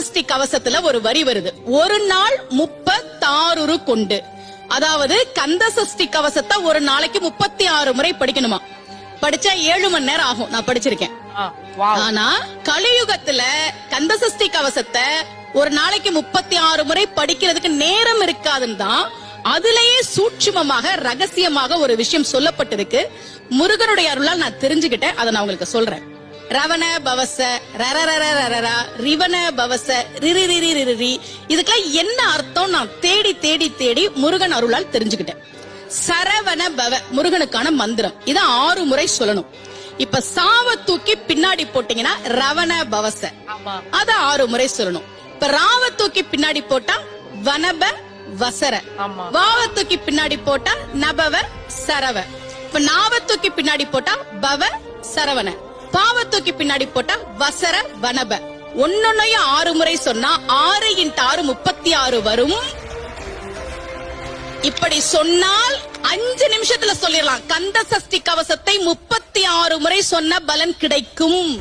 சஷ்டி கவசத்துல ஒரு வரி வருது, ஒரு நாள் 36 கொண்டு. அதாவது கந்த சஷ்டி கவசத்தை ஒரு நாளைக்கு 36 முறை படிக்கணுமா. படிச்சா 7 மணி நேரம் ஆகும். நான் படிச்சிருக்கேன். ஆனா கலியுகத்துல கந்த சஷ்டி கவசத்தை ஒரு நாளைக்கு 36 முறை படிக்கிறதுக்கு நேரம் இருக்காதுன்னு தான் அதுலயே சூட்சுமமாக ரகசியமாக ஒரு விஷயம் சொல்லப்பட்டிருக்கு. முருகனுடைய அருளால் நான் தெரிஞ்சுக்கிட்டேன். அதை நான் உங்களுக்கு சொல்றேன். ரவண பவச ரரரரரரரா ரிவண பவச ரிரிரிரிரிரி, இதுக்கெல்லாம் என்ன அர்த்தம் நான் தேடி தேடி தேடி முருகன் அருளால் தெரிஞ்சுக்கிட்டேன். சரவண பவ முருகனுக்கான மந்திரம். இத 6 முறை சொல்லணும். இப்ப சாவ தூக்கி பின்னாடி போட்டீங்கன்னா ரவண பவச, அத 6 முறை சொல்லணும். இப்ப ராவ தூக்கி பின்னாடி போட்டா வனப வசர, வாவ தூக்கி பின்னாடி போட்டா நபவ சரவ, இப்ப நாவ தூக்கி பின்னாடி போட்டா பவ சரவண, பாவ தூக்கி பின்னாடி போட்டா வசர வனப. ஒன்னொன்னையும் 6 முறை சொன்னா 6 × 6 36 வரும். இப்படி சொன்னால் 5 நிமிஷத்துல சொல்லிடலாம். கந்த சஷ்டி கவசத்தை 36 முறை சொன்ன பலன் கிடைக்கும்.